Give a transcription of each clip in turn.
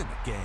in the game.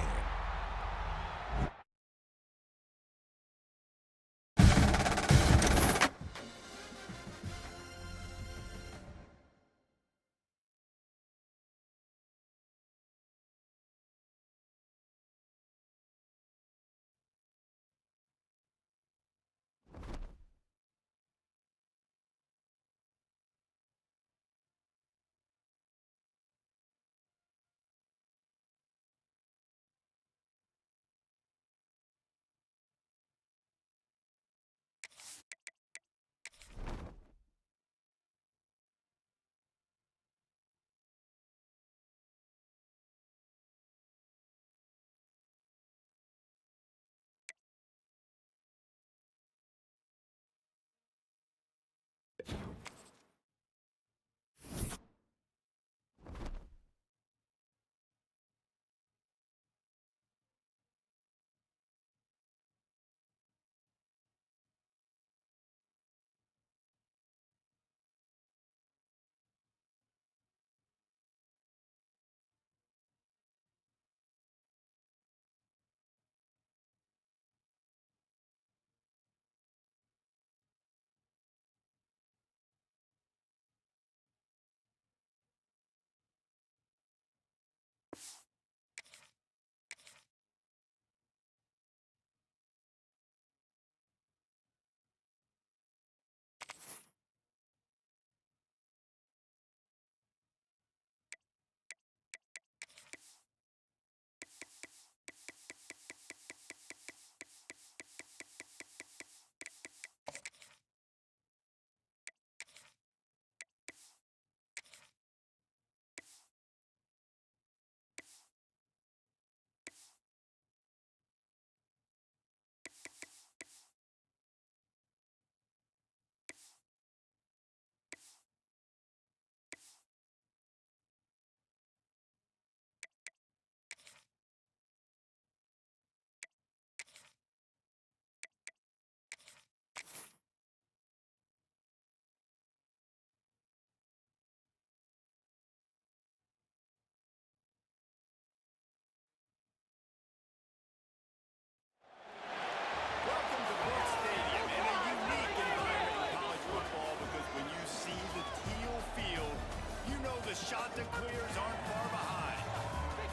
Shot to clears aren't far behind.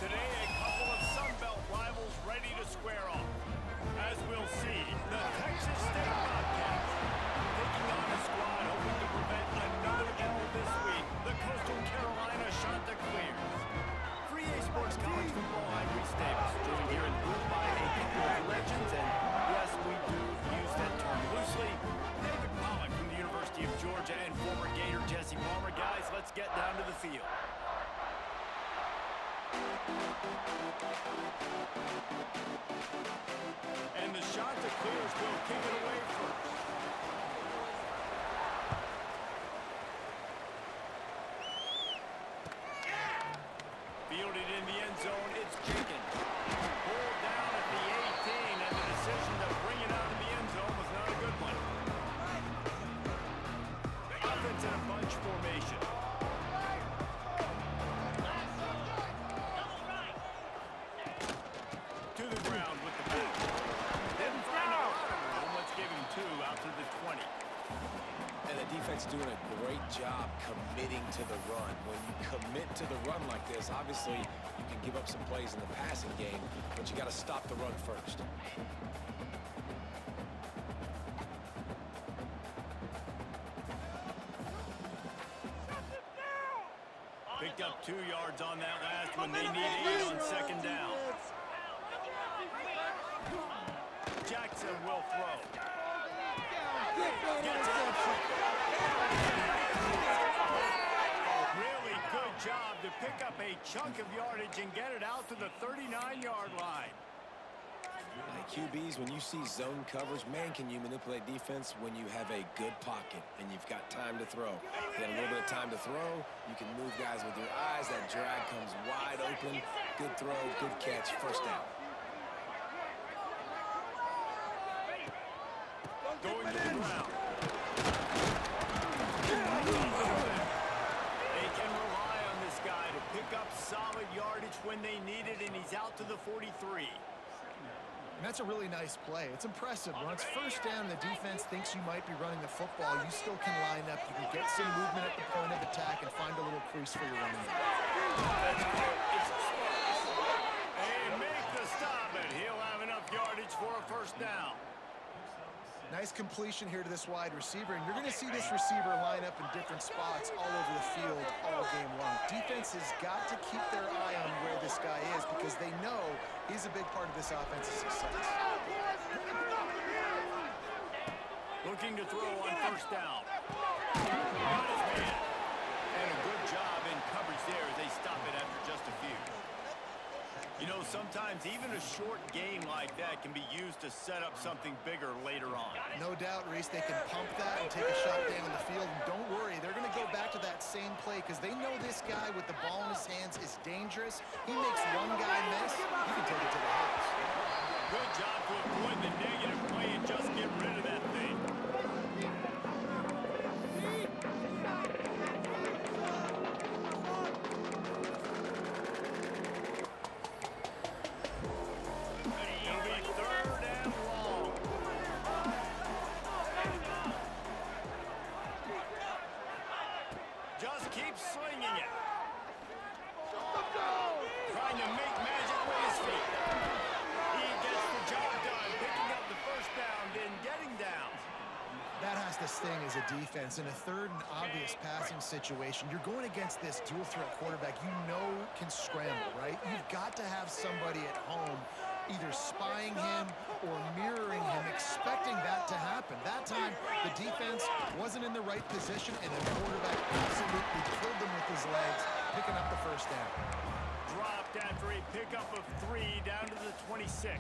Today, a couple of Sun Belt rivals ready to square off. As we'll see, the Texas State Bobcats taking on a squad hoping to prevent another L this week. The Coastal Carolina shot to clears. For EA Sports College Football, I'm Reese Davis, joined here in the booth by a couple of legends, and yes, we do use that term loosely. David Pollock from the University of Georgia and former Gator Jesse Palmer. Guys, let's get down to the field. And the shot to clears will kick it away first. Fielded in the end zone, it's Jenkins. Pulled down at the 18, and the decision to bring it out of the end zone was not a good one. Offense in a bunch formation. To the ground with the back. Didn't find a lot of room. Let's give him 2 out to the 20. And the defense doing a great job committing to the run. When you commit to the run like this, obviously you can give up some plays in the passing game, but you got to stop the run first. Picked up 2 yards on that last one. They need 8 on second down. Jackson will throw. Gets it out quick. Really good job to pick up a chunk of yardage and get it out to the 39-yard line. Like QBs, when you see zone coverage, man, can you manipulate defense when you have a good pocket and you've got time to throw. You got a little bit of time to throw. You can move guys with your eyes. That drag comes wide open. Good throw, good catch, first down. Going to the ground. They can rely on this guy to pick up solid yardage when when they need it, and he's out to the 43. And that's a really nice play. It's impressive. When it's first down and the defense thinks you might be running the football, you still can line up. You can get some movement at the point of attack and find a little crease for your running back. And make the stop, and he'll have enough yardage for a first down. Nice completion here to this wide receiver, and you're going to see this receiver line up in different spots all over the field all game long. Defense has got to keep their eye on where this guy is because they know he's a big part of this offense's success. Looking to throw on first down. Got his man. And a good job in coverage there as they stop it after just a few. You know, sometimes even a short game like that can be used to set up something bigger later on. No doubt, Reese, they can pump that and take a shot down the field. And don't worry, they're going to go back to that same play because they know this guy with the ball in his hands is dangerous. He makes one guy miss, you can take it to the house. Good job to avoid the negative play and just get rid of that thing. Just keep slinging it. Trying to make magic with his feet. He gets the job done, picking up the first down, then getting down. That has to sting as a defense. In a third and obvious passing situation, you're going against this dual threat quarterback you know can scramble, right? You've got to have somebody at home either spying him or mirroring him, expecting that to happen. That time, the defense wasn't in the right position, and the quarterback absolutely killed them with his legs, picking up the first down. Dropped after a pickup of 3 down to the 26.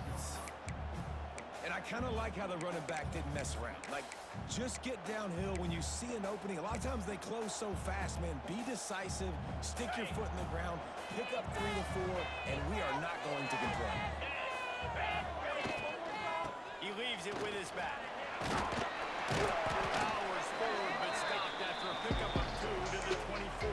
And I kind of like how the running back didn't mess around. Like, just get downhill when you see an opening. A lot of times they close so fast, man. Be decisive, stick your foot in the ground, pick up 3 to 4, and we are not going to complain. He leaves it with his back. Powers forward, but stopped after a pickup of 2 to the 24.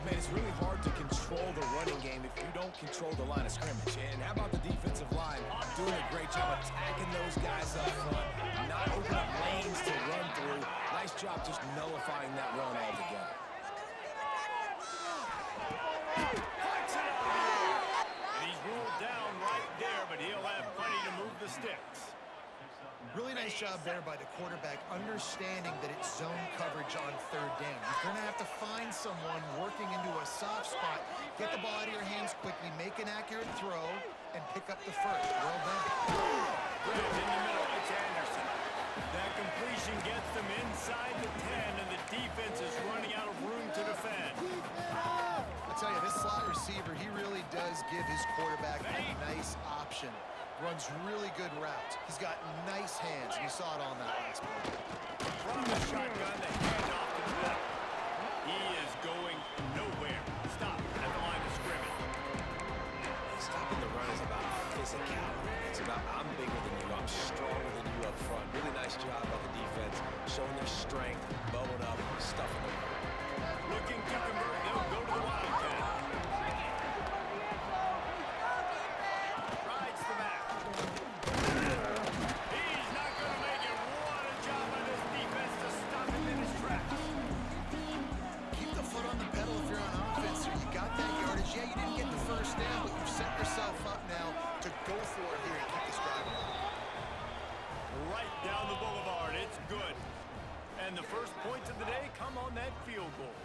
Man, it's really hard to control the running game if you don't control the line of scrimmage. And how about the defensive line doing a great job attacking those guys up front, not opening up lanes to run through. Nice job just nullifying that run altogether. Flex it out of the air. And he's ruled down right there, but he'll have plenty to move the sticks. Really nice job there by the quarterback, understanding that it's zone coverage on third down. You're going to have to find someone working into a soft spot, get the ball out of your hands quickly, make an accurate throw, and pick up the first. Well done. Good in the middle. It's Anderson. That completion gets them inside the 10, and the defense is running out of room to defend. I tell you, this slot receiver, he really does give his quarterback a nice option. Runs really good routes. He's got nice hands, and you saw it on that last play. From the shotgun, the handoff to the middle. He is going nowhere. Stop at the line of scrimmage. Stopping the run is about physicality. It's about I'm bigger than you, I'm stronger than you up front. Really nice job by the defense, showing their strength, bowing up, stuffing the run. Looking to convert, they'll go to the Wildcat. Rides the back. He's not going to make it. What a job by this defense to stop him in his tracks. Keep the foot on the pedal if you're on offense here. You got that yardage. Yeah, you didn't get the first down, but you've set yourself up now to go for it here and keep this drive going. Right down the boulevard. It's good. And the first points of the day come on that field goal.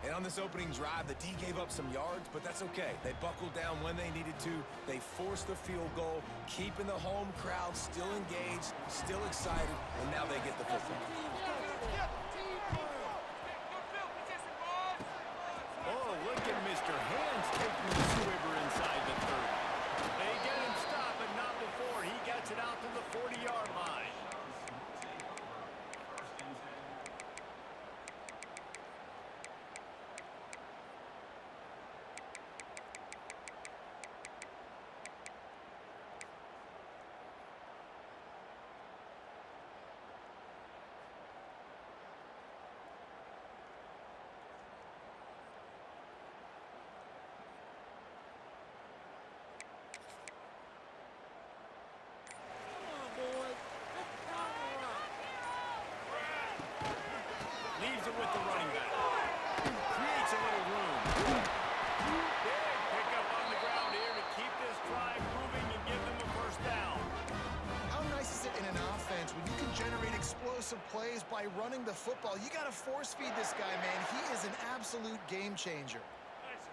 And on this opening drive, the D gave up some yards, but that's okay. They buckled down when they needed to. They forced the field goal, keeping the home crowd still engaged, still excited, and now they get the football. Oh, look at Mr. Hands taking the swiver inside the 30. They get him stopped, but not before. He gets it out to the 40-yard line. with the running back. Creates a little room. Big pickup on the ground here to keep this drive moving and give them a first down. How nice is it in an offense when you can generate explosive plays by running the football? You got to force feed this guy, man. He is an absolute game changer.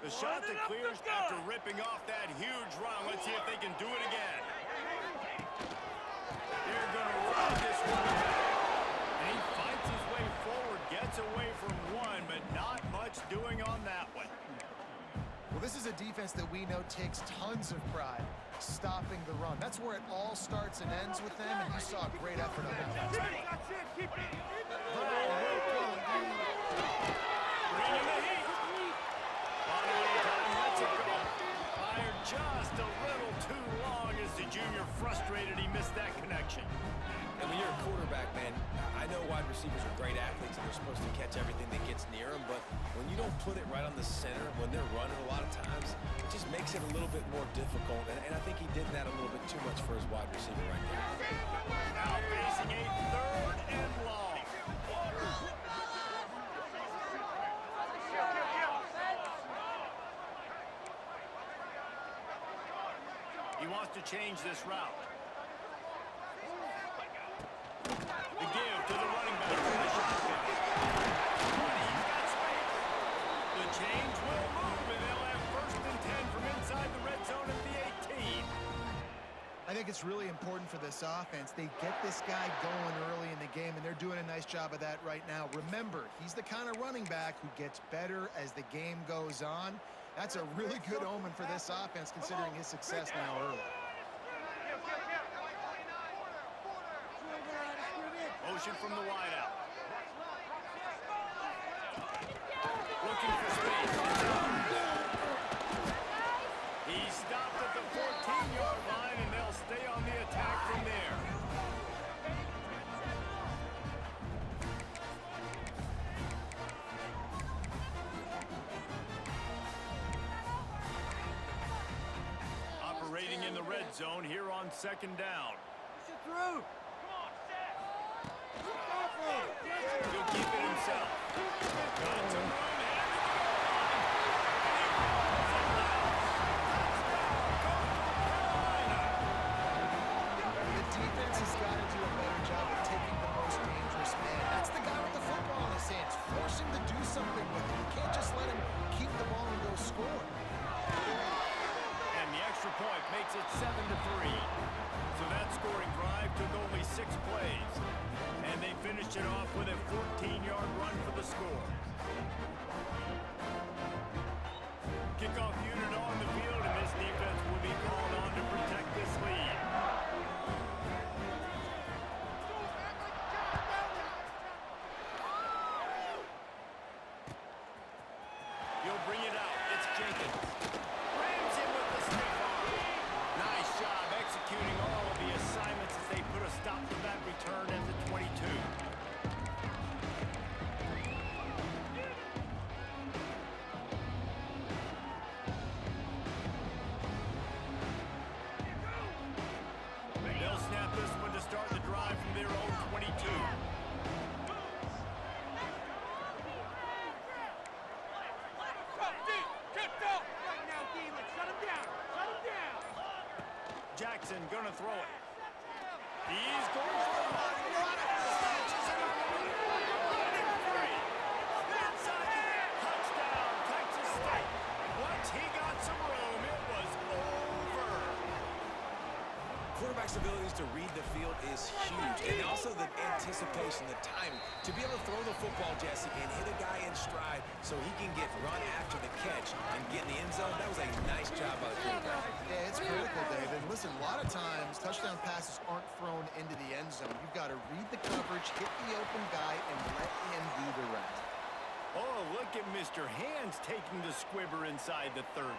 The shot that clears after ripping off that huge run. Let's see if they can do it again. They're going to run this one back. And he fights his way forward, gets away from one, but not much doing on that one. Well, this is a defense that we know takes tons of pride stopping the run. That's where it all starts and ends with them, and you saw a great effort on that last play. Bringing the heat. Lets it go. Fired just a little too long as the junior frustrated. He missed that connection. And when you're a quarterback, man, I know wide receivers are great athletes and they're supposed to catch everything that gets near them, but when you don't put it right on the center, when they're running a lot of times, it just makes it a little bit more difficult. And I think he did that a little bit too much for his wide receiver right there. Now facing a 3rd and long. He wants to change this route. The give to the running back from the shotgun. He's got space. The change will move, and they'll have 1st and 10 from inside the red zone at the 18. I think it's really important for this offense. They get this guy going early in the game, and they're doing a nice job of that right now. Remember, he's the kind of running back who gets better as the game goes on. That's a really good omen for this offense, considering his success now early. Motion from the wideout. Looking for space. He's stopped at the 14-yard line, and they'll stay on the attack from there. Operating in the red zone here on 2nd down. He'll keep it himself. Got some room. The defense has got to do a better job of taking the most dangerous man. That's the guy with the football in his hands. Force him to do something with it. You can't just let him keep the ball and go score. And the extra point makes it 7-3. So that scoring drive took only 6 plays. And they finished it off with a 14-yard run for the score. Kickoff unit on the field, and this defense will be called on to protect this lead. He'll bring it out. It's Jenkins. Rams in with the stiff arm. Nice job executing all of the assignments as they put a stop to that return at the 22. They'll snap this one to start the drive from their own 22. Jackson gonna throw it. He's going for a lot of snatches it up. Running free. Inside. Touchdown, Texas State. Once he got some room, it was over. Quarterback's abilities to read the field is huge, and also the anticipation, the timing. To be able to throw the football, Jesse, and hit a guy in stride so he can get run after the catch and get in the end zone, that was a nice job by the quarterback. Yeah, it's critical, David. Listen, a lot of times, touchdown passes aren't thrown into the end zone. You've got to read the coverage, hit the open guy, and let him do the rest. Oh, look at Mr. Hands taking the squibber inside the 30.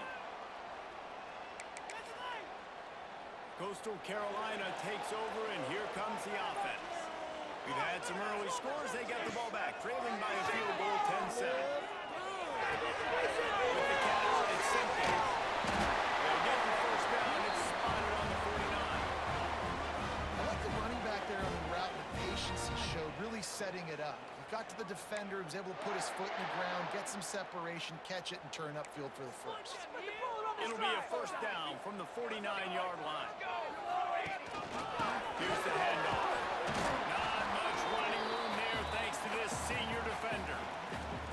Coastal Carolina takes over, and here comes the offense. We've had some early scores. They get the ball back, trailing by a field goal, 10-7. With the catch, it's Simpkins. They'll get the first down. It's spotted on the 49. I like the running back there on the route, the patience he showed, really setting it up. You got to the defender, was able to put his foot in the ground, get some separation, catch it, and turn upfield for the first. It'll be a first down from the 49-yard line. Here's the handoff. Not much running room there thanks to this senior defender.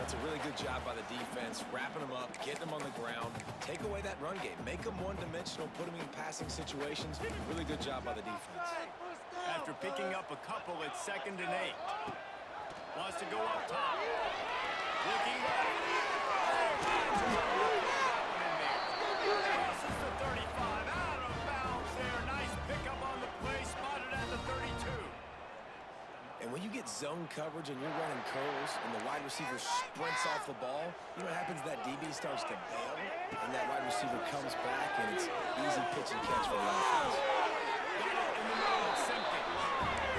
That's a really good job by the defense, wrapping them up, getting them on the ground, take away that run game, make them one-dimensional, put them in passing situations. Really good job by the defense. After picking up a couple, it's 2nd and 8. Wants to go up top. Looking left. Crosses the 35. Out of bounds there. Nice pickup on the play. Spotted at the 32. And when you get zone coverage and you're running curls and the wide receiver sprints off the ball, you know what happens? That DB starts to bail, and that wide receiver comes back, and it's easy pitch and catch for the offense. Got it in the middle. It's Simpkins.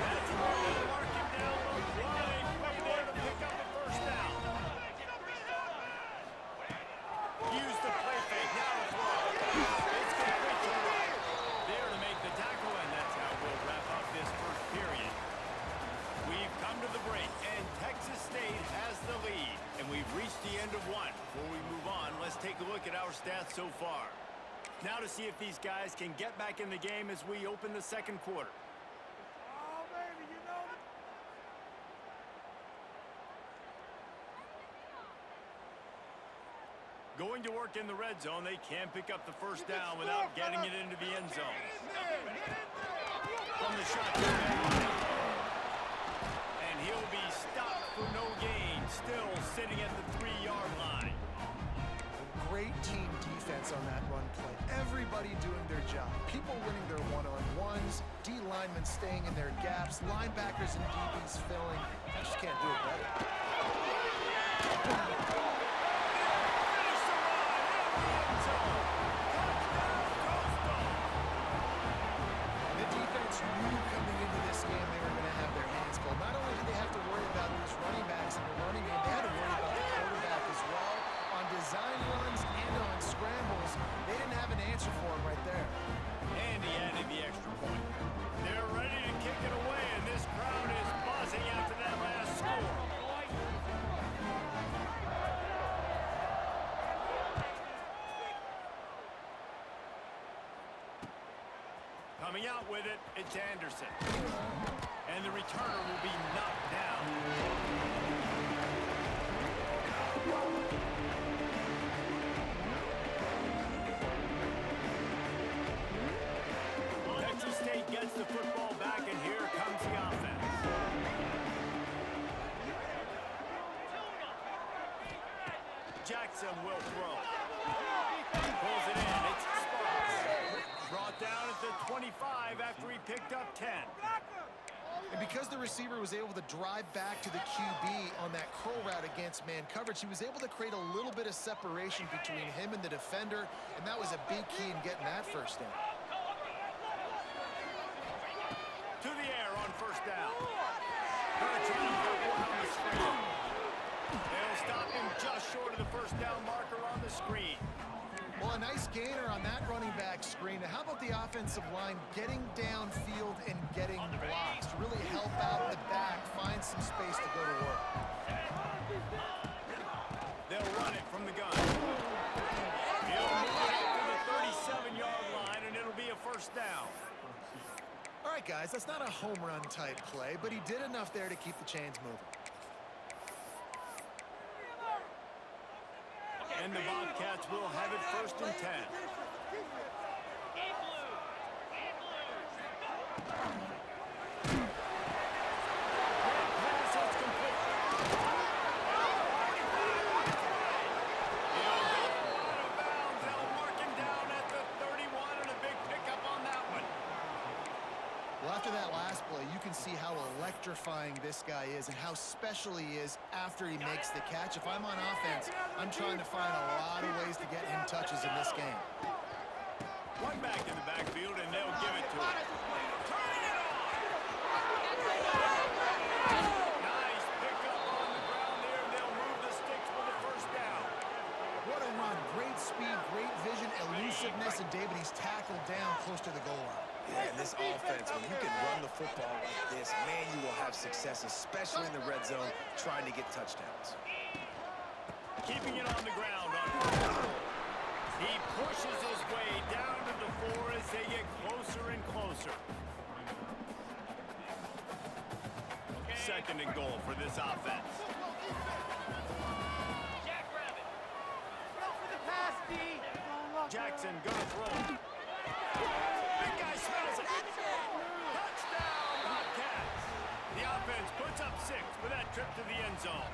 That's right. Mark him down. Line play there to pick up the first down. Use the play fake. Now to throw. It's complete to the right. There to make the tackle, and that's how we'll wrap up this first period. We've come to the break, and Texas State has the lead. And we've reached the end of one. Before we move on, let's take a look at our stats so far. Now to see if these guys can get back in the game as we open the second quarter. Going to work in the red zone, they can't pick up the first down without getting it into the end zone. From the shotgun. And he'll be stopped for no gain, still sitting at the 3-yard line. Great team defense on that run play. Everybody doing their job. People winning their one-on-ones, D linemen staying in their gaps, linebackers and DBs filling. I just can't do it better. The defense knew coming into this game they were going to have their hands full. Not only did they have to worry about these running backs in the running game, they had to worry about the quarterback as well. On design runs and on scrambles, they didn't have an answer for him right there. And he added the extra point. They're ready to kick it away, and this crowd is buzzing after that last score. Coming out with it, it's Anderson. And the returner will be knocked down. Texas State gets the football back, and here comes the offense. Jackson will throw. Pulls it in. It's Sparks. Brought down at the 25 after he picked up 10. And because the receiver was able to drive back to the QB on that curl route against man coverage, he was able to create a little bit of separation between him and the defender, and that was a big key in getting that first down. To the air on first down. Gonna try to put one on the screen. They'll stop him just short of the first down marker on the screen. Well, a nice gainer on that running back screen. Now, how about the offensive line getting downfield and getting blocks to really help out the back, find some space to go to work? They'll run it from the gun. He'll move it up to the 37-yard line, and it'll be a first down. All right, guys, that's not a home run type play, but he did enough there to keep the chains moving. And the Bobcats will have it first and 10. Pass is complete. He'll go out of bounds. They'll mark him down at the 31, and a big pickup on that one. Well, after that last play, you can see how electrifying this guy is and how special he is after he makes the catch. If I'm on offense, I'm trying to find a lot of ways to get him touches in this game. One back in the backfield, and they'll give it to him. Turning it on! Nice pickup on the ground there, and they'll move the sticks for the first down. What a run. Great speed, great vision, elusiveness, and David, he's tackled down close to the goal line. Yeah, and this offense, when you can run the football like this, man, you will have success, especially in the red zone, trying to get touchdowns. Keeping it on the ground on first and goal. He pushes his way down to the 4 as they get closer and closer. Second and goal for this offense. Jackson gonna throw. Big guy smells it. Touchdown, Bobcats. The offense puts up 6 with that trip to the end zone.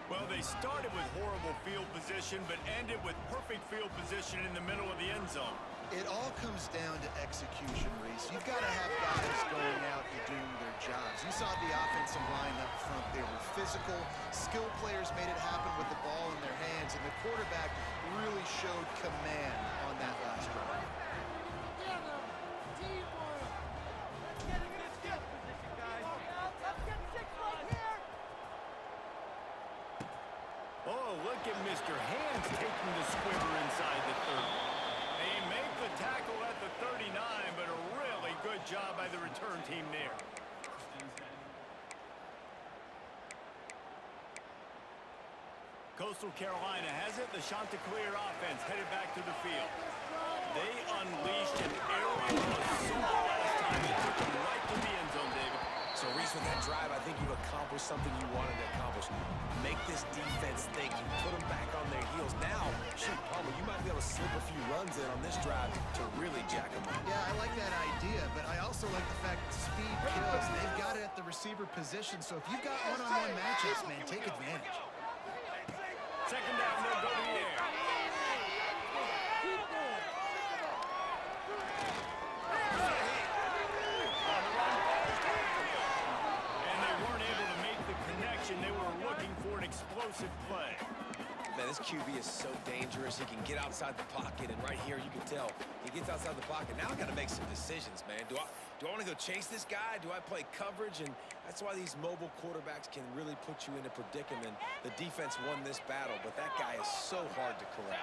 Well, they started with horrible field position, but ended with perfect field position in the middle of the end zone. It all comes down to execution, Reese. You've got to have guys going out and doing their jobs. You saw the offensive line up front. They were physical. Skill players made it happen with the ball in their hands, and the quarterback really showed command on that last drive. Oh, look at Mr. Hands taking the squibber inside the 30. They make the tackle at the 39, but a really good job by the return team there. Coastal Carolina has it. The Chanticleer offense headed back to the field. They unleashed an aerial assault last time. It took them right to the end zone, David. So, Reese, with that drive, I think you've accomplished something you wanted to accomplish. Make this defense think. You put them back on their heels. Now, shoot, Palmer, you might be able to slip a few runs in on this drive to really jack them up. Yeah, I like that idea, but I also like the fact that speed kills. They've got it at the receiver position, so if you've got one-on-one matchups, man, take advantage. Second down, they'll go to the air. And they weren't able to make the connection. They were looking for an explosive play. Man, this QB is so dangerous. He can get outside the pocket, and right here you can tell he gets outside the pocket. Now I got to make some decisions, man. Do I want to go chase this guy? Do I play coverage? And that's why these mobile quarterbacks can really put you in a predicament. The defense won this battle, but that guy is so hard to corral.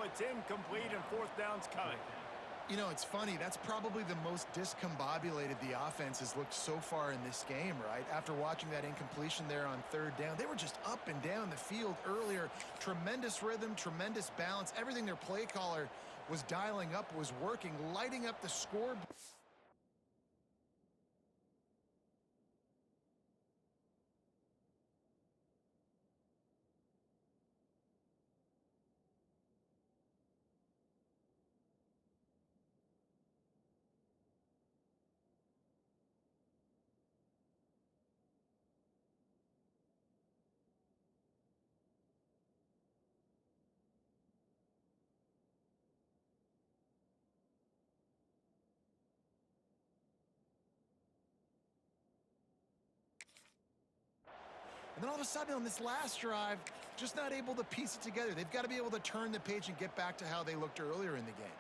It's incomplete and fourth down's coming. You know, it's funny. That's probably the most discombobulated the offense has looked so far in this game, right? After watching that incompletion there on third down, they were just up and down the field earlier. Tremendous rhythm, tremendous balance. Everything their play caller was dialing up was working, lighting up the scoreboard. And then all of a sudden on this last drive, just not able to piece it together. They've got to be able to turn the page and get back to how they looked earlier in the game.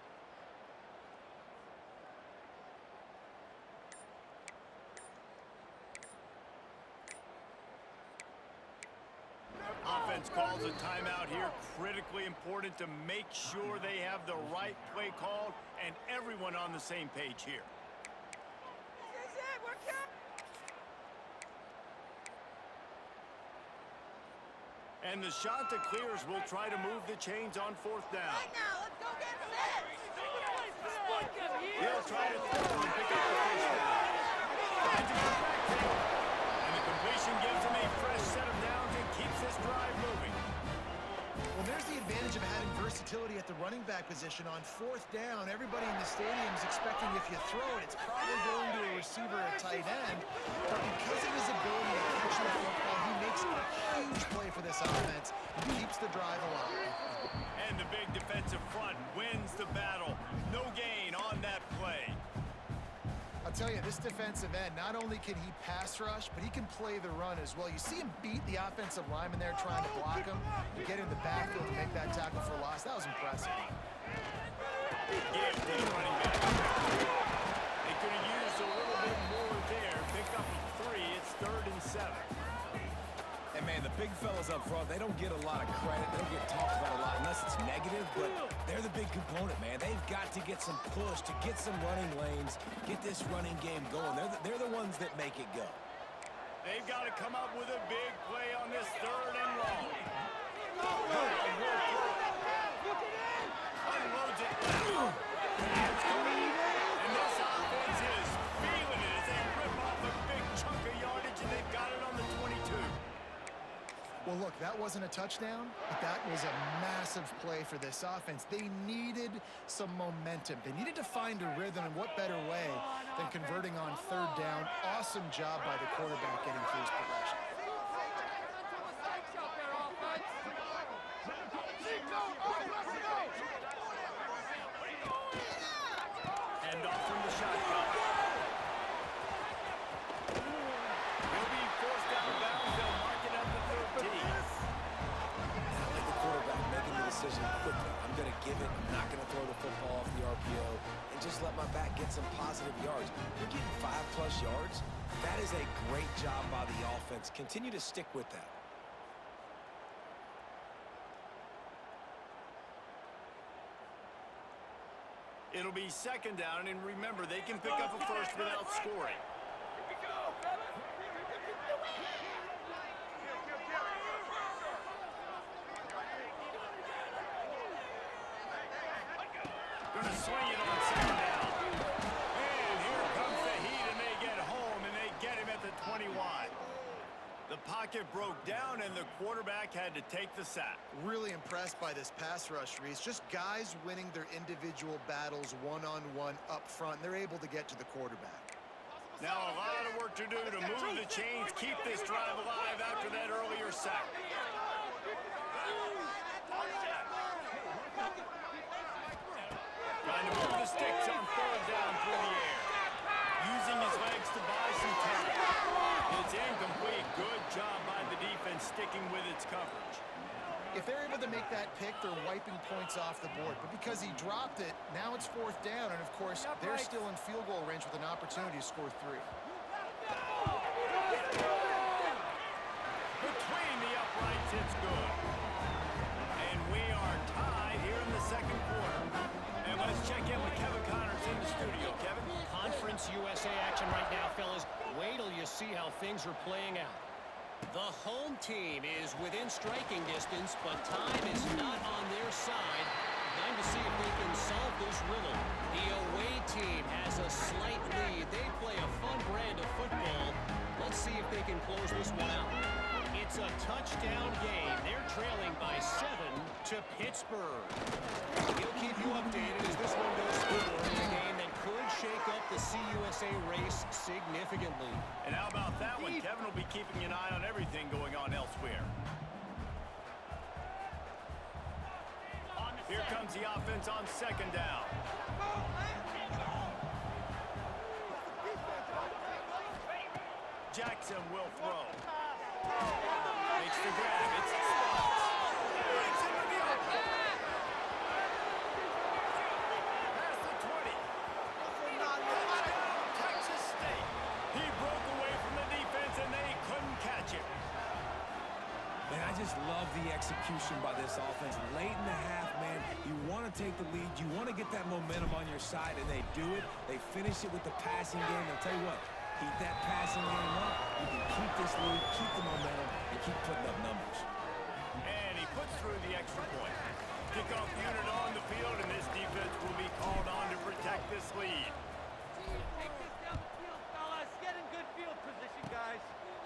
Offense calls a timeout here. Critically important to make sure they have the right play called and everyone on the same page here. And the Chanticleers will try to move the chains on fourth down. Right now, let's go get set. He'll try to throw and pick up the first down. Finds a good back take. And the completion gives him a fresh set of downs and keeps this drive moving. Well, there's the advantage of having versatility at the running back position. On fourth down, everybody in the stadium is expecting if you throw it, it's probably going to a receiver at tight end. But because of his ability to catch the football, he makes a huge play for this offense and keeps the drive alive. And the big defensive front wins the battle. No gain on that play. I'll tell you, this defensive end, not only can he pass rush, but he can play the run as well. You see him beat the offensive lineman there trying to block him and get in the backfield to make that tackle for loss. That was impressive. Give to the running back. They could have used a little bit more there. Pick up a 3. It's 3rd and 7. And, man, the big fellas up front, they don't get a lot of credit. They don't get talked about a lot unless it's negative, but they're the big component, man. They've got to get some push, to get some running lanes, get this running game going. They're the ones that make it go. They've got to come up with a big play on this 3rd and long. Unloads it. And this offense is feeling it as they rip off a big chunk of yardage, and they've got it on the 22. Well, look, that wasn't a touchdown, but that was a massive play for this offense. They needed some momentum. They needed to find a rhythm, and what better way than converting on 3rd down. Awesome job by the quarterback getting through his progression. Hand off from the shotgun. He'll be forced out of bounds. They'll mark it at the 13. I like the quarterback making the decision quickly. I'm going to give it. I'm not going to throw the football off the RPO and just let my back get some positive yards. You're getting 5+ yards. That is a great job by the offense. Continue to stick with that. It'll be 2nd down, and remember, they can pick up a 1st without scoring. Gonna swing it on 2nd down. And here comes the heat, and they get home, and they get him at the 21. The pocket broke down, and the quarterback had to take the sack. Really impressed by this pass rush, Reese. Just guys winning their individual battles one-on-one up front. They're able to get to the quarterback. Now a lot of work to do to move the chains, keep this drive alive after that earlier sack. Trying to move the sticks on 3rd down through the air. Using his legs to buy some time. It's incomplete. Good job by the defense sticking with its coverage. If they're able to make that pick, they're wiping points off the board. But because he dropped it, now it's 4th down. And, of course, they're still in field goal range with an opportunity to score 3. Between the uprights, it's good. And we are tied here in the 2nd quarter. And let's check in with Kevin Connors in the studio. Kevin? Conference USA action right now, fellas. Wait till you see how things are playing out. The home team is within striking distance, but time is not on their side. Time to see if they can solve this riddle. The away team has a slight lead. They play a fun brand of football. Let's see if they can close this one out. It's a touchdown game. They're trailing by 7 to Pittsburgh. He'll keep you updated as this one goes forward in a game that could shake up the CUSA race significantly. And how about that one? Kevin will be keeping an eye on everything going on elsewhere. Here comes the offense on 2nd down. Jackson will throw. Makes the grab. It's Spots. Breaks into the open. Past the 20. Touchdown, Texas State. He broke away from the defense, and they couldn't catch him. Man, I just love the execution by this offense. Late in the half, man, you want to take the lead. You want to get that momentum on your side, and they do it. They finish it with the passing game. I'll tell you what, keep that passing game up. You can keep this lead, keep the momentum, and keep putting up numbers. And he puts through the extra point. Kickoff unit on the field, and this defense will be called on to protect this lead. Take this down the field, fellas. Get in good field position, guys.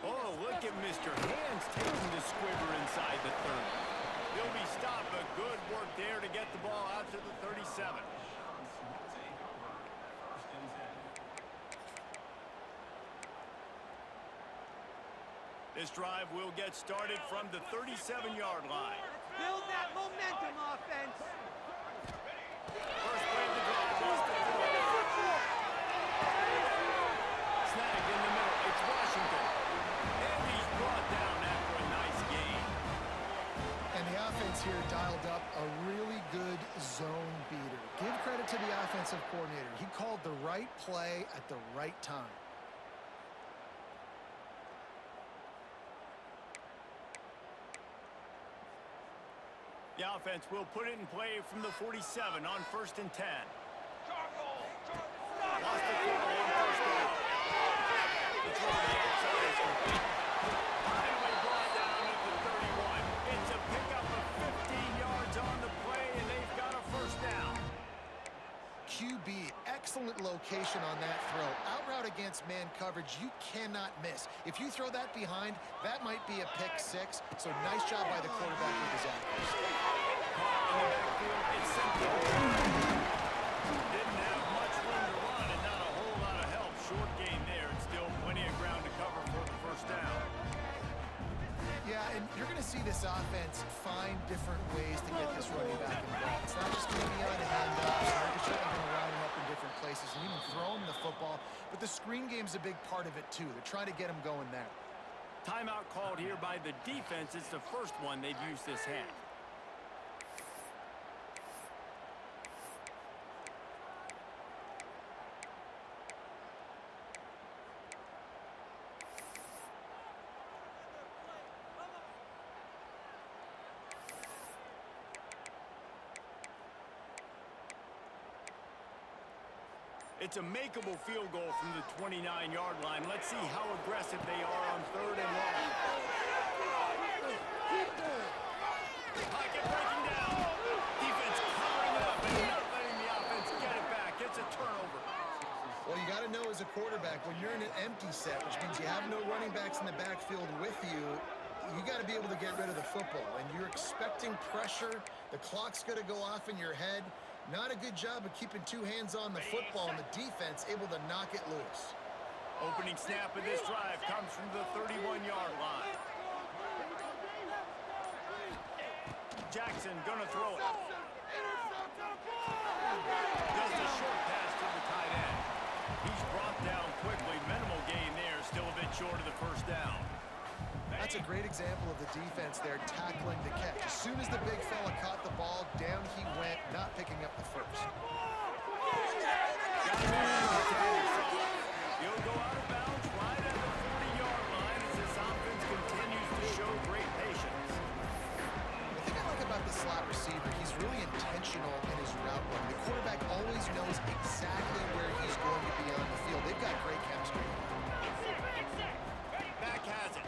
Oh, look at Mr. Hands taking the squibber inside the 30. He'll be stopped, but good work there to get the ball out to the 37. This drive will get started from the 37-yard line. Build that momentum, offense. First play of the drive was the throw. called the right play at the right time. The offense will put it in play from the 47 on 1st and 10. Lost the throw on 1st down. The throw to the outside is complete. Finally brought down at the 31. It's a pickup of 15 yards on the play, and they've got a 1st down. QB, excellent location on that throw. Out route against man coverage, you cannot miss. If you throw that behind, that might be a pick 6. So nice job by the quarterback with his accuracy. Caught in the backfield, it's simple. Didn't have much room to run and not a whole lot of help. Short gain there, and still plenty of ground to cover for the 1st down. Yeah, and you're going to see this offense find different ways to get this running back involved. It's not just going to be on handoffs. They're just going to line him up in different places and even throw him the football. But the screen game's a big part of it, too. They're trying to get him going there. Timeout called here by the defense. It's the first one they've used this half. It's a makeable field goal from the 29-yard line. Let's see how aggressive they are on 3rd and long. Pocket breaking down. Defense covering it up and not letting the offense get it back. It's a turnover. Well, you got to know as a quarterback, when you're in an empty set, which means you have no running backs in the backfield with you, you got to be able to get rid of the football. And you're expecting pressure. The clock's going to go off in your head. Not a good job of keeping 2 hands on the football, and the defense able to knock it loose. Opening snap of this drive comes from the 31-yard line. Jackson gonna throw it. Does the short pass to the tight end. He's brought down quickly. Minimal gain there, still a bit short of the 1st down. That's a great example of the defense there tackling the catch. As soon as the big fella caught the ball, down he went, not picking up the 1st. He'll go out of bounds right at the 40-yard line as this offense continues to show great patience. The thing I like about the slot receiver, he's really intentional in his route run. The quarterback always knows exactly where he's going to be on the field. They've got great chemistry. Back has it.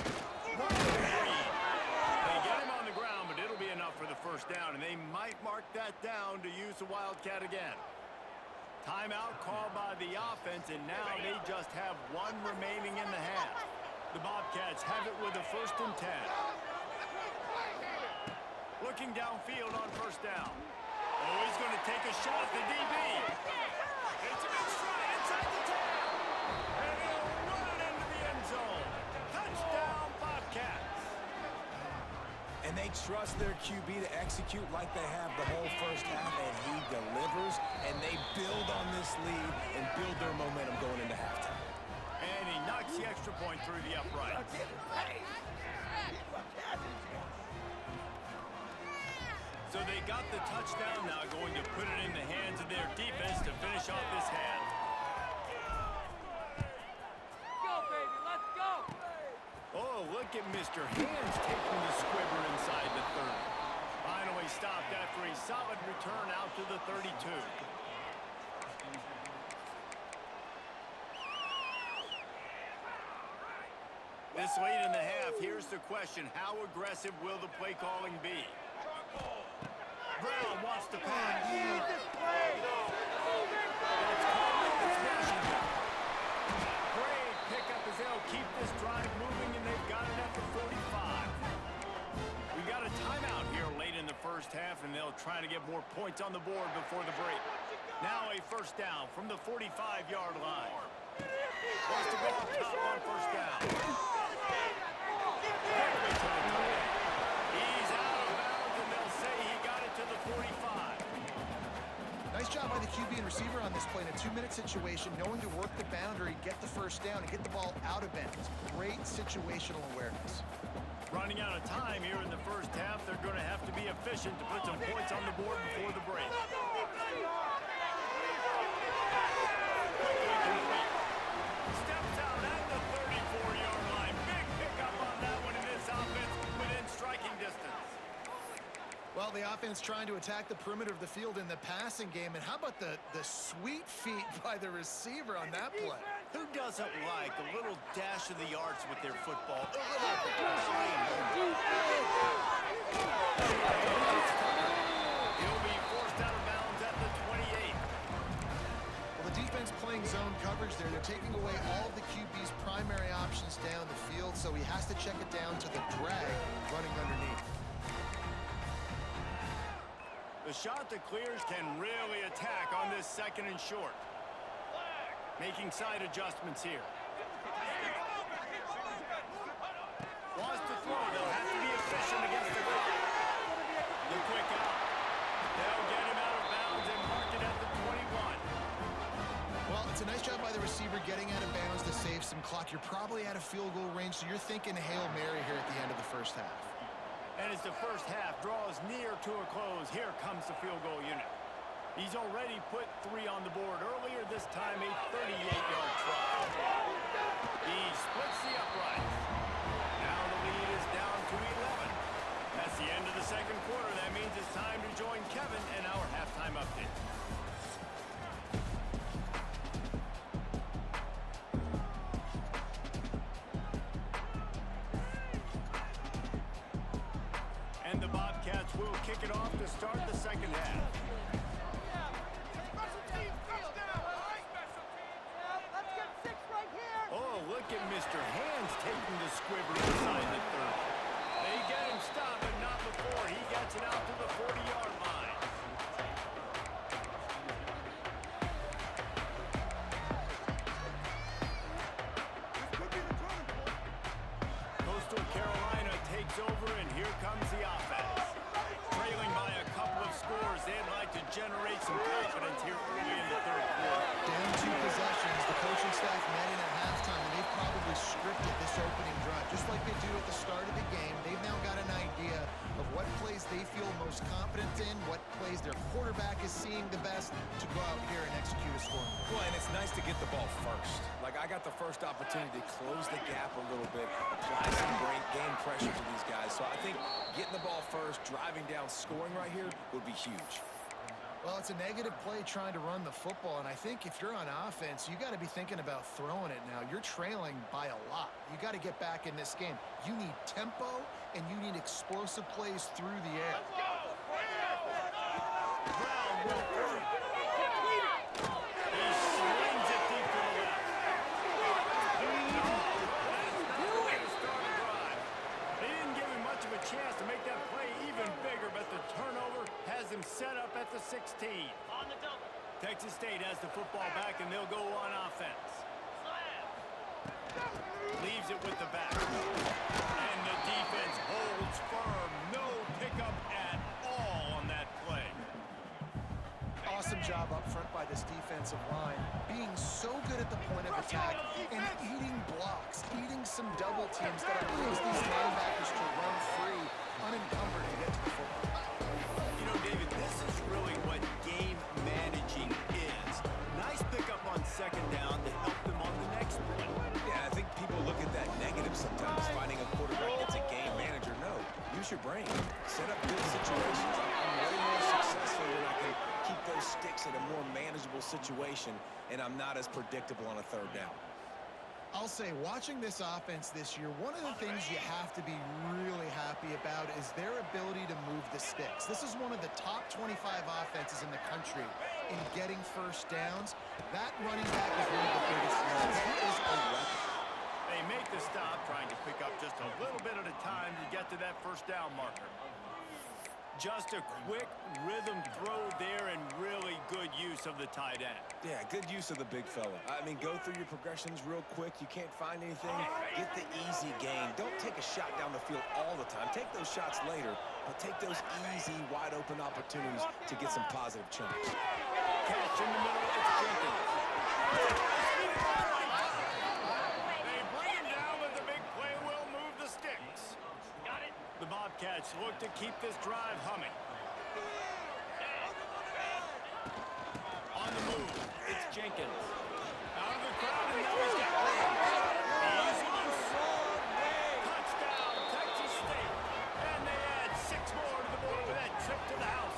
They get him on the ground, but it'll be enough for the 1st down, and they might mark that down to use the Wildcat again. Timeout called by the offense, and now they just have 1 remaining in the half. The Bobcats have it with a 1st and 10. Looking downfield on 1st down. Oh, he's going to take a shot at the DB. It's a big stride inside the 10. And he'll run it into the end zone. Touchdown, Bobcats. And they trust their QB to execute like they have the whole 1st half, and he delivers, and they build on this lead and build their momentum going into halftime. And he knocks the extra point through the uprights. So they got the touchdown, now going to put it in the hands of their defense to finish off this half. Go, baby, let's go! Oh, look at Mr. Hands taking the squibber inside the 30. Finally stopped after a solid return out to the 32. This late in the half, here's the question. How aggressive will the play calling be? Brown wants to pass. Great pickup as they'll keep this drive moving, and they've got it at the 45. We got a timeout here late in the 1st half, and they'll try to get more points on the board before the break. Now a 1st down from the 45-yard line. Wants to go up top on 1st down. Quickly to the tight end. He's out of bounds, and they'll say he got it to the 45. Nice job by the QB and receiver on this play in a 2-minute situation, knowing to work the boundary, get the 1st down, and get the ball out of bounds. Great situational awareness. Running out of time here in the 1st half, they're going to have to be efficient to put some points on the board before the break. defense trying to attack the perimeter of the field in the passing game. And how about the sweet feet by the receiver on that play? Who doesn't like a little dash of the yards with their football? A little He'll be forced out of bounds at the 28. Well, the defense playing zone coverage there. They're taking away all of the QB's primary options down the field, so he has to check it down to the drag running underneath. The shot that clears can really attack on this 2nd and short. Making side adjustments here. Wants to throw. They'll have to be efficient against the clock. The quick out. They'll get him out of bounds and mark it at the 21. Well, it's a nice job by the receiver getting out of bounds to save some clock. You're probably out of field goal range, so you're thinking Hail Mary here at the end of the first half. And as the first half draws near to a close, here comes the field goal unit. He's already put 3 on the board earlier, this time a 38-yard try. He splits the uprights. Now the lead is down to 11. That's the end of the 2nd quarter. That means it's time to join Kevin in our halftime update. And the Bobcats will kick it off to start the 2nd half. Oh, look at Mr. Hands taking the squibber inside the 30. They get him stopped, but not before he gets it out to the 40-yard line. Coastal Carolina takes over, and here comes the offense. Trailing by a couple of scores, they'd like to generate some confidence here early in the 3rd quarter. Down 2 possessions, the coaching staff met in at halftime, and they've probably scripted this opening drive. Just like they do at the start of the game, they've now got an idea of what plays they feel most confident in, what plays their quarterback is seeing the best to go out here and execute a scoring. Well, and it's nice to get the ball first. Like, I got the first opportunity to close the gap a little bit, apply some great game pressure to these guys. So I think getting the ball first, driving down, scoring right here would be huge. Well, it's a negative play trying to run the football, and I think if you're on offense, you got to be thinking about throwing it now. You're trailing by a lot. You got to get back in this game. You need tempo, and you need explosive plays through the air. Brown will throw it. He swings it deep to the left. No, that's not the way to start a drive. They didn't give him much of a chance to make that play even bigger, but the turnover has him set up at the 16. On the double. Texas State has the football back, and they'll go on offense. Leaves it with the back. And the defense holds firm. No pickup at all on that play. Awesome job up front by this defensive line, being so good at the point of attack and eating blocks, eating some double teams that allows these linebackers to run free, unencumbered and get to the football. You know, David, this is really what game managing is. Nice pickup on 2nd down to help them on the next play. Yeah, I think people look at that negative sometimes, finding a quarterback that's a game manager. No, use your brain. Set up good situations. I'm way more successful when I can keep those sticks in a more manageable situation, and I'm not as predictable on a 3rd down. I'll say, watching this offense this year, one of the things you have to be really happy about is their ability to move the sticks. This is one of the top 25 offenses in the country in getting first downs. That running back is one of the biggest units. He is a weapon. They make the stop, trying to pick up just a little bit at a time to get to that 1st down marker. Just a quick rhythm throw there and really good use of the tight end. Yeah, good use of the big fella. I mean, go through your progressions real quick. You can't find anything, get the easy gain. Don't take a shot down the field all the time. Take those shots later, but take those easy, wide-open opportunities to get some positive chunks. Catch in the middle, it's Jenkins. They bring him down, but the big play will move the sticks. Got it. The Bobcats look to keep this drive humming. On the move, it's Jenkins. Out of the crowd, and now he's got room. He's loose. Touchdown, Texas State. And they add 6 more to the board with that trip to the house.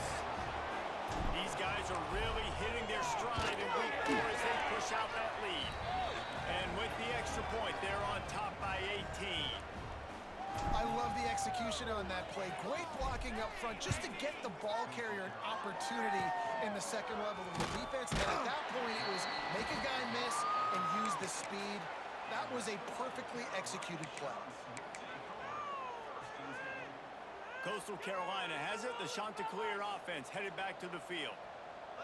love the execution on that play. Great blocking up front just to get the ball carrier an opportunity in the second level of the defense. And at that point, it was make a guy miss and use the speed. That was a perfectly executed play. Coastal Carolina has it. The Chanticleer offense headed back to the field.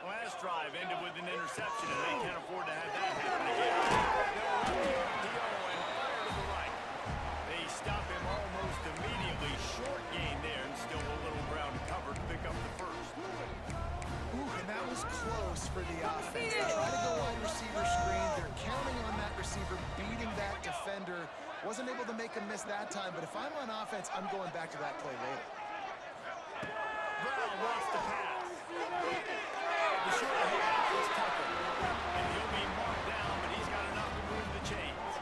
Last drive ended with an interception, and they can't afford to have that happen again. They'll run the RPO and fire to the right. They stop him almost immediately. Short gain there, and still a little ground to cover to pick up the first. Ooh, and that was close for the offense. They try to go wide receiver screen. They're counting on that receiver beating that defender. Wasn't able to make him miss that time, but if I'm on offense, I'm going back to that play later. Brown wants to pass. The short half is Tucker. And he'll be marked down, but he's got enough to move the chains.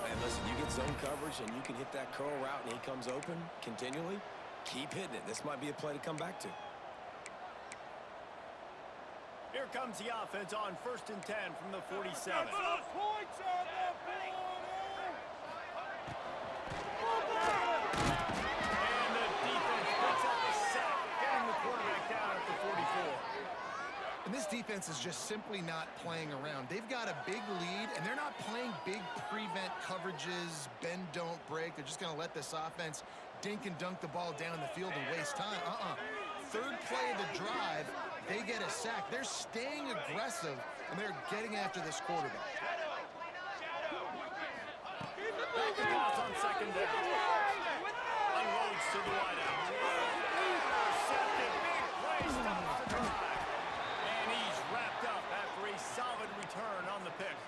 And listen, you get zone coverage and you can hit that curl route and he comes open continually. Keep hitting it. This might be a play to come back to. Here comes the offense on 1st and 10 from the 47. Points on the board! And the defense picks up a sack, getting the quarterback down at the 44. And this defense is just simply not playing around. They've got a big lead, and they're not playing big prevent coverages, bend, don't break. They're just going to let this offense dink and dunk the ball down the field and waste time. Third play of the drive, they get a sack. They're staying aggressive, and they're getting after this quarterback. Back to pass on 2nd down. Unloads to the wideout. Intercepted, big play, stops the drive. And he's wrapped up after a solid return on the pick.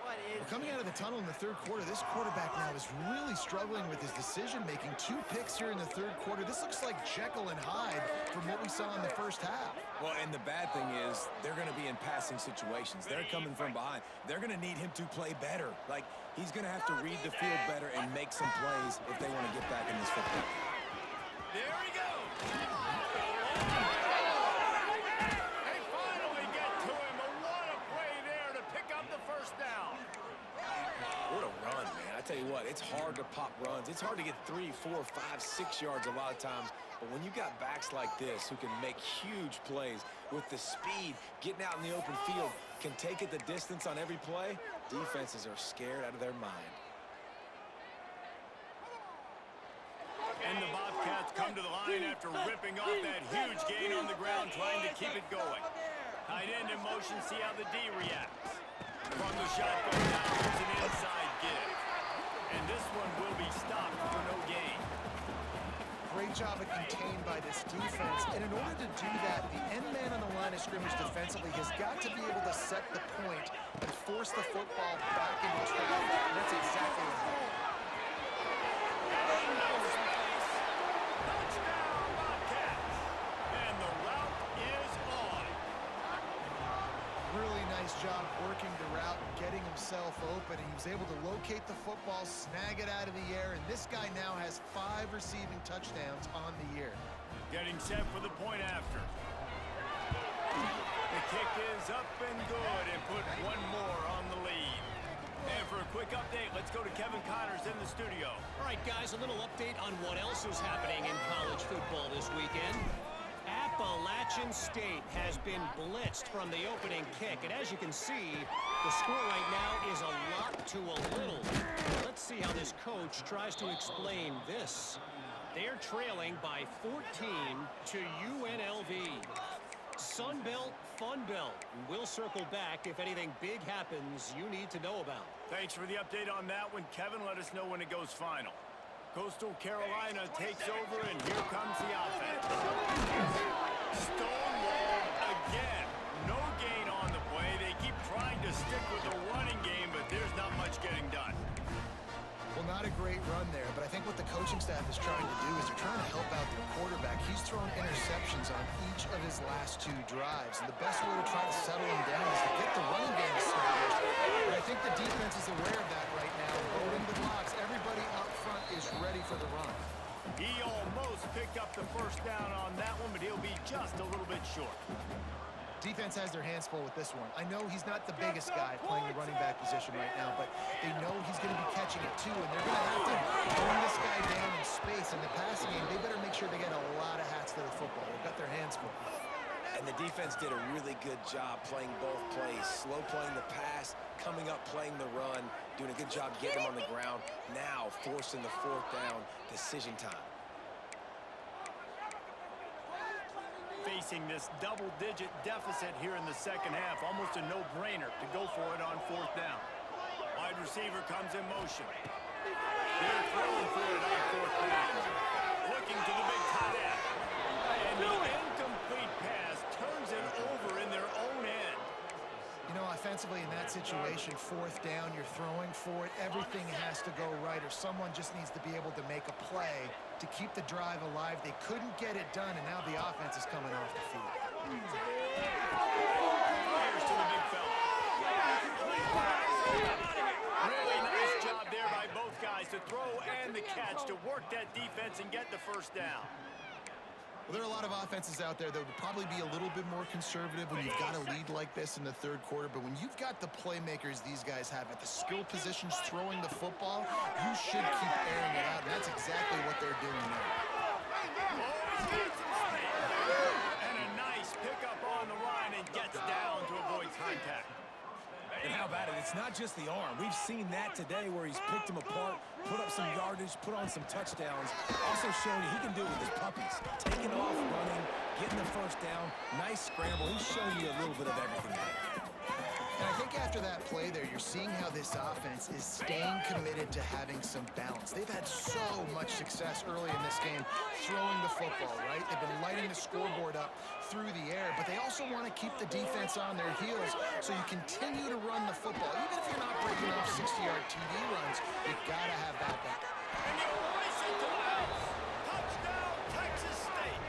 Well, coming out of the tunnel in the third quarter, this quarterback now is really struggling with his decision-making. 2 picks here in the third quarter. This looks like Jekyll and Hyde from what we saw in the first half. Well, and the bad thing is they're going to be in passing situations. They're coming from behind. They're going to need him to play better. Like, he's going to have to read the field better and make some plays if they want to get back in this football. There he goes. They finally get to him, but what a play there to pick up the first down. What a run, man. I tell you what, it's hard to pop runs. It's hard to get 3, 4, 5, 6 yards a lot of times. But when you got backs like this who can make huge plays with the speed, getting out in the open field, can take it the distance on every play, defenses are scared out of their mind. And the Bobcats come to the line after ripping off that huge gain on the ground, trying to keep it going. Tight end in motion, see how the D reacts. From the shotgun down, there's an inside give. And this one will be stopped for no gain. Great job of contained by this defense. And in order to do that, the end man on the line of scrimmage defensively has got to be able to set the point and force the football back into traffic. And that's exactly what happened. No space. Touchdown, Bobcats. And the route is on. Really nice job working the route and getting himself open. And he was able to locate the football, snag it out of the air, and this guy now has 5 receiving touchdowns on the year. Getting set for the point after. The kick is up and good and put one more on the lead. And for a quick update, let's go to Kevin Connors in the studio. All right, guys, a little update on what else is happening in college football this weekend. Appalachian State has been blitzed from the opening kick, and as you can see, the score right now is a lot to a little. Let's see how this coach tries to explain this. They're trailing by 14 to UNLV. Sun Belt, Fun Belt. We'll circle back if anything big happens you need to know about. Thanks for the update on that one, Kevin. Let us know when it goes final. Coastal Carolina takes over, and here comes the offense. Stonewalled again. No gain on the play. They keep trying to stick with the running game, but there's not much getting done. Well, not a great run there, but I think what the coaching staff is trying to do is they're trying to help out their quarterback. He's thrown interceptions on each of his last 2 drives, and the best way to try to settle him down is to get the running game established. But I think the defense is aware of that right now. Loading the blocks, everybody up front is ready for the run. He almost picked up the first down on that one, but he'll be just a little bit short. Defense has their hands full with this one. I know he's not the biggest guy playing the running back position right now, but they know he's going to be catching it too, and they're going to have to bring this guy down in space. In the passing game, they better make sure they get a lot of hats to the football. They've got their hands full. And the defense did a really good job playing both plays. Slow playing the pass, coming up playing the run, doing a good job getting them on the ground. Now forcing the fourth down, decision time. Facing this double-digit deficit here in the second half, almost a no-brainer to go for it on fourth down. Wide receiver comes in motion. They're throwing for it on fourth down. Looking to the big tight end. And the incomplete pass turns it over in their own end. You know, offensively in that situation, fourth down, you're throwing for it. Everything has to go right, or someone just needs to be able to make a play to keep the drive alive. They couldn't get it done, and now the offense is coming off the field. Fires to the big fella. Really nice job there by both guys to throw and the catch to work that defense and get the first down. Well, there are a lot of offenses out there that would probably be a little bit more conservative when you've got a lead like this in the third quarter, but when you've got the playmakers these guys have at the skill positions throwing the football, you should keep airing it out, and that's exactly what they're doing now. And a nice pickup on the line and gets down to avoid contact. And how about it? It's not just the arm. We've seen that today where he's picked them apart, put up some yardage, put on some touchdowns. Also showing you he can do it with his puppies. Taking off, running, getting the first down. Nice scramble. He's showing you a little bit of everything there. And I think after that play there, you're seeing how this offense is staying committed to having some balance. They've had so much success early in this game throwing the football, right? They've been lighting the scoreboard up through the air, but they also want to keep the defense on their heels, so you continue to run the football. Even if you're not breaking off 60-yard TD runs, you got to have that back. And you race it to the house. Touchdown, Texas State.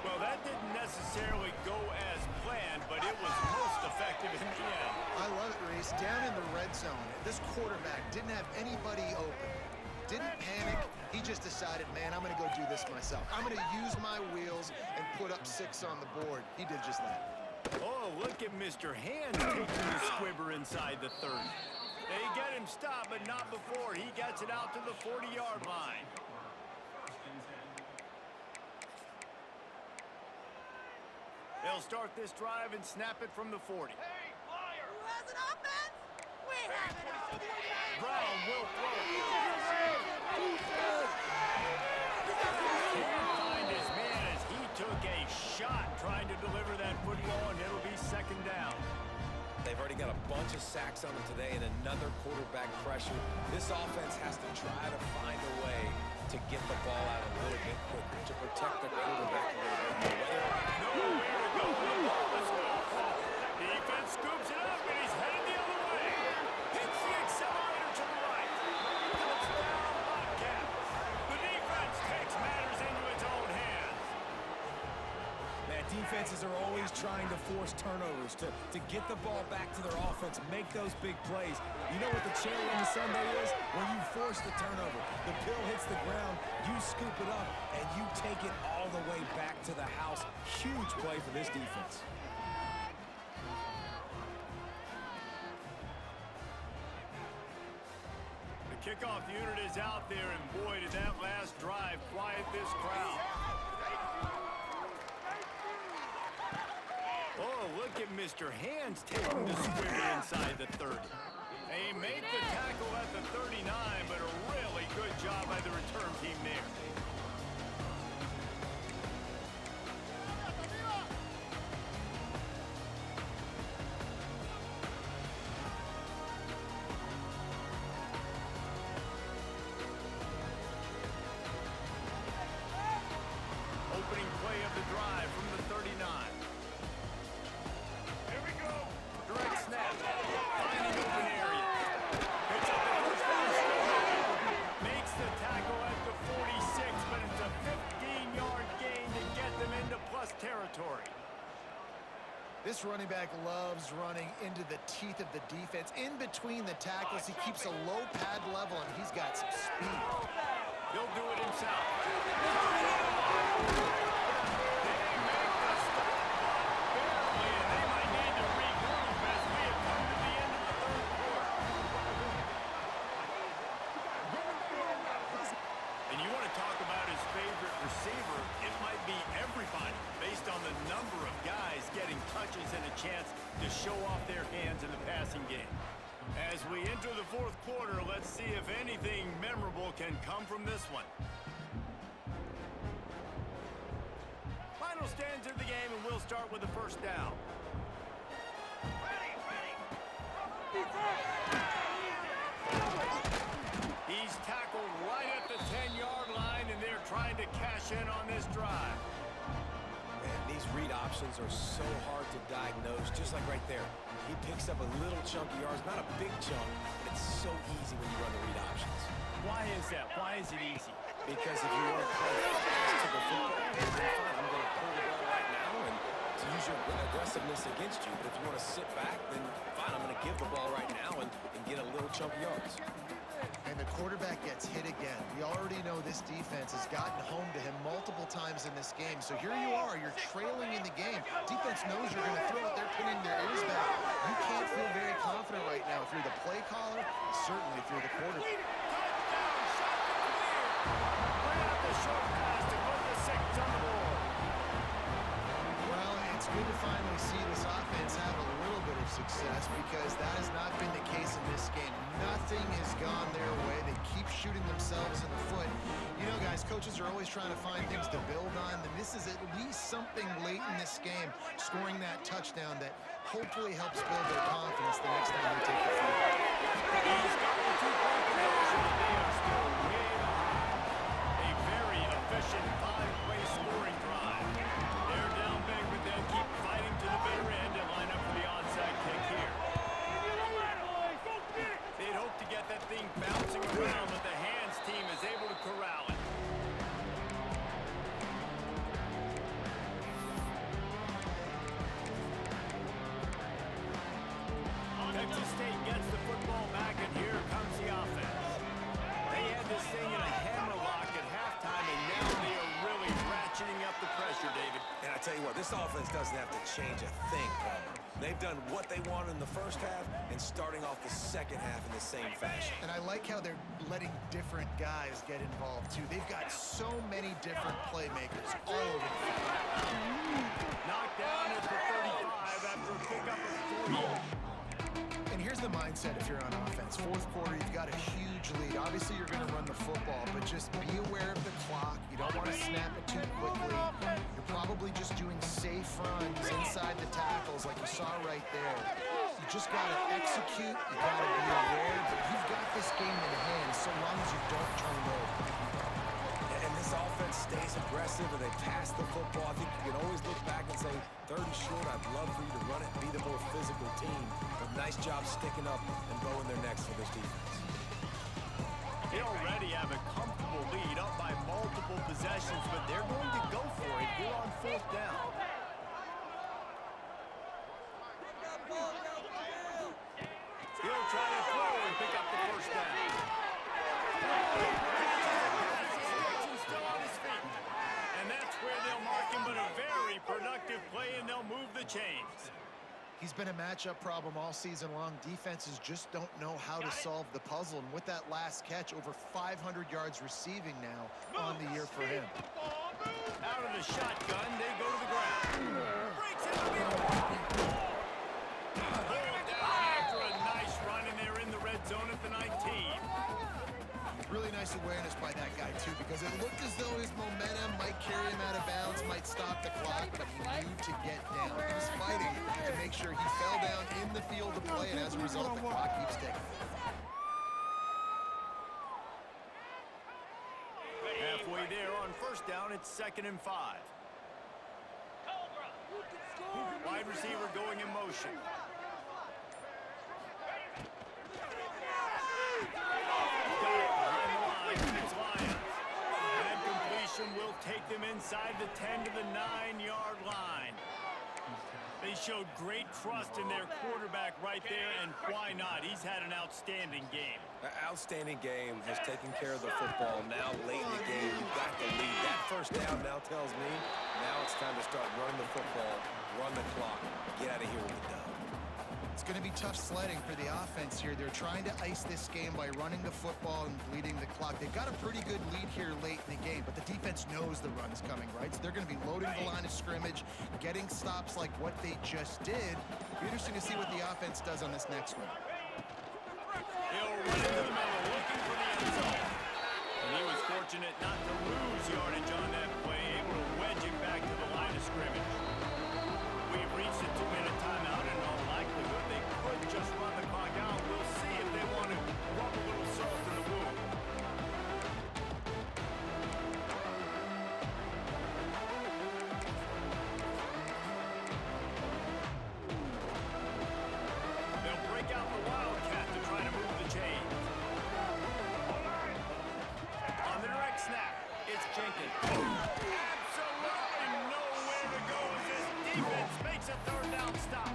Well, that didn't necessarily go as planned, but it was most effective in the end. I love it, Reese. Down in the red zone, this quarterback didn't have anybody open. Didn't panic. He just decided, man, I'm going to go do this myself. I'm going to use my wheels and put up 6 on the board. He did just that. Oh, look at Mr. Hand taking the squibber inside the 30. They get him stopped, but not before. He gets it out to the 40-yard line. They'll start this drive and snap it from the 40. Who has an offense? We have an offense. Brown will throw it. Can't find his man as he took a shot trying to deliver that football, and it'll be second down. They've already got a bunch of sacks on them today and another quarterback pressure. This offense has to try to find a way to get the ball out a little bit quicker, to protect the quarterback a little bit more. Nowhere to go. The ball is loose. Defense scoops it up, and he's headed the other way. Hits the accelerator to the right. Touchdown, Bobcats. The defense takes matters into its own hands. Man, defenses are always trying to force turnovers, to get the ball back to their offense, make those big plays. You know what the cherry on the sundae is? When you force the turnover, the pill hits the ground, you scoop it up, and you take it all the way back to the house. Huge play for this defense. The kickoff unit is out there, and boy, did that last drive quiet this crowd. Oh, look at Mr. Hands taking the squibber inside the 30. They make the tackle at the 39, but a really good job by the return team there. Opening play of the drive from the 39. Here we go. Direct snap. Finding open area. Picks up the first down. Makes the tackle at the 46, but it's a 15-yard gain to get them into plus territory. This running back loves running into the teeth of the defense. In between the tackles, he keeps a low pad level, and he's got some speed. He'll do it himself. They make the stop by can come from this one. Final stands of the game, and we'll start with the first down. He's tackled right at the 10-yard line, and they're trying to cash in on this drive. Man, these read options are so hard to diagnose, just like right there. He picks up a little chunk of yards, not a big chunk, but it's so easy when you run the read options. Why is that? Why is it easy? Because if you want to play fast to the football, then fine, I'm going to pull the ball right now and to use your aggressiveness against you. But if you want to sit back, then fine, I'm going to give the ball right now and get a little chunk of yards. And the quarterback gets hit again. We already know this defense has gotten home to him multiple times in this game. So here you are, you're trailing in the game. Defense knows you're going to throw it. They're pinning their ears back. You can't feel very confident right now through the play caller, certainly through the quarterback. Short pass to put the 6 on the board. Well, it's good to finally see this offense have a little bit of success because that has not been the case in this game. Nothing has gone their way. They keep shooting themselves in the foot. You know, guys, coaches are always trying to find things to build on, and this is at least something late in this game, scoring that touchdown that hopefully helps build their confidence the next time they take the field. He's got the 2-point conversion, and they are still way behind. Efficient 5-play scoring drive. They're down big, but they'll keep fighting to the bitter end and line up for the onside kick here. They'd hope to get that thing bouncing around, but the hands team is able to corral it. Texas State gets the football back, and here comes the offense. They had this thing in a hammerlock at halftime, and now they are really ratcheting up the pressure, David. And I tell you what, this offense doesn't have to change a thing, Palmer. They've done what they wanted in the first half and starting off the second half in the same fashion. And I like how they're letting different guys get involved, too. They've got so many different playmakers all over the field. Knocked down at the 35 after a pickup of 40. And here's the mindset if you're on offense. Fourth quarter, you've got a huge lead. Obviously, you're going to run the football, but just be aware of the clock. You don't want to snap it too quickly. You're probably just doing safe runs inside the tackles like you saw right there. You just got to execute. You got to be aware, but you've got this game in hand so long as you don't turn it over. And this offense stays aggressive and they pass the football. I think you can always look back and say, 3rd and short, I'd love for you to run it and be the more physical team. But nice job sticking up and bowing their necks for this defense. They already have a comfortable lead up by multiple possessions, but they're going to go for it here on 4th down. He'll try to throw and pick up the 1st down. Still on his feet. And that's where they'll mark him, but a very productive play, and they'll move the chains. He's been a matchup problem all season long. Defenses just don't know how to solve the puzzle. And with that last catch, over 500 yards receiving now on the year for him. Out of the shotgun, they go to the ground. Breaks in the middle. Pulled down after a nice run, and they're in the red zone at the 19. Really nice awareness by that guy, too, because it looked as though his momentum might carry him out of bounds, might stop the clock, but he knew to get down. He was fighting to make sure he fell down in the field of play, and as a result, the clock keeps ticking. Halfway there on 1st down, it's 2nd and 5. Wide receiver going in motion. Will take them inside the 10 to the 9-yard line. They showed great trust in their quarterback right there, and why not? He's had an outstanding game. An outstanding game, has taken care of the football. Now late in the game, you got the lead. That 1st down now tells me now it's time to start running the football, run the clock, get out of here with the dub. It's going to be tough sledding for the offense here. They're trying to ice this game by running the football and bleeding the clock. They've got a pretty good lead here late in the game, but the defense knows the run's coming, right? So they're going to be loading the line of scrimmage, getting stops like what they just did. Be interesting to see what the offense does on this next one. He'll run into the middle, looking for the end zone. fortunate not to lose yardage on that play, able to wedge it back to the line of scrimmage. We've reached a 2-minute timeout, and in all likelihood, they could just run the clock out. We'll see if they want to rub a little salt in the wound. They'll break out the Wildcat to try to move the chains. On the direct snap, it's Jenkins. Absolutely nowhere to go as this defense makes a third down stop.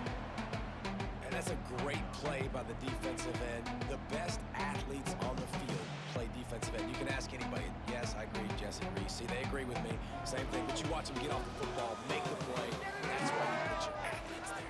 And that's a great play by the defensive end. The best athletes on the field play defensive end. You can ask anybody. Yes, I agree, Jesse agrees. See, they agree with me. Same thing, but you watch them get off the football, make the play. That's why you put your athletes there.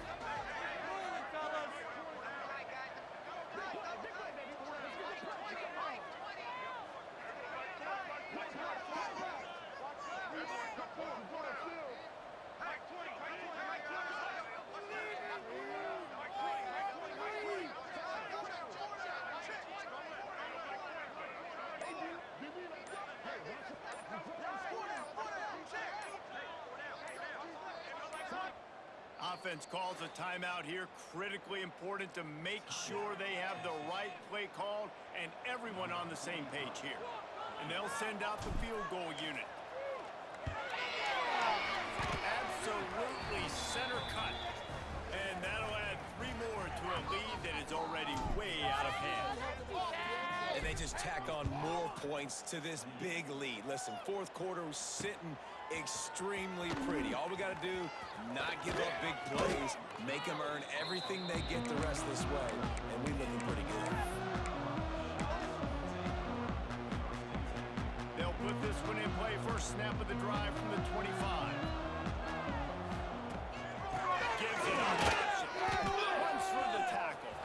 Offense calls a timeout here. Critically important to make sure they have the right play called and everyone on the same page here. And they'll send out the field goal unit. Absolutely center cut. And that'll add 3 more to a lead that is already way out of hand. And they just tack on more points to this big lead. Listen, fourth quarter was sitting extremely pretty. All we got to do, not give up big plays, make them earn everything they get the rest of this way, and we looking pretty good. They'll put this one in play. First snap of the drive from the 25. Gives it on the option. Runs through the tackle.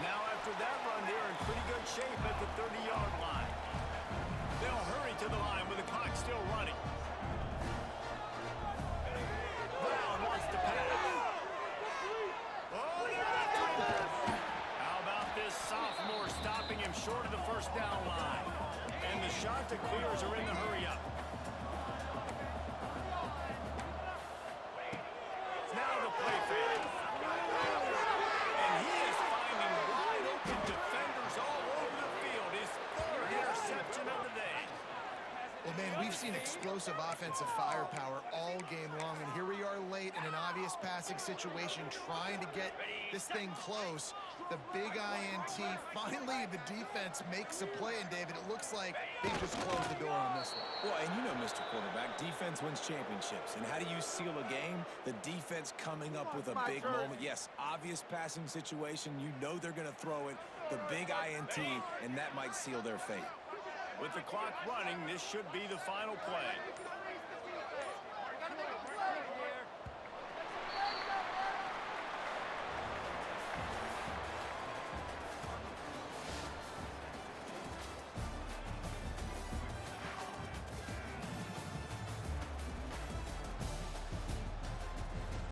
Now after that run, they're in pretty good shape at the 30-yard line. They'll hurry to the line with the clock still running. Brown wants to pass. Oh, they're after him. How about this sophomore stopping him short of the first down line? And the shot to clears are in the hurry-up. Now the play fake. And he is finding wide-open defenders all over the field. His 3rd interception of the day. Well, man, we've seen explosive offensive firepower all game long, and here we are late in an obvious passing situation trying to get this thing close. The big INT, finally the defense makes a play, and David, it looks like they just closed the door on this one. Well, and you know, Mr. Quarterback, defense wins championships. And how do you seal a game? The defense coming up with a big moment. Yes, obvious passing situation. You know they're going to throw it. The big INT, and that might seal their fate. With the clock running, this should be the final play.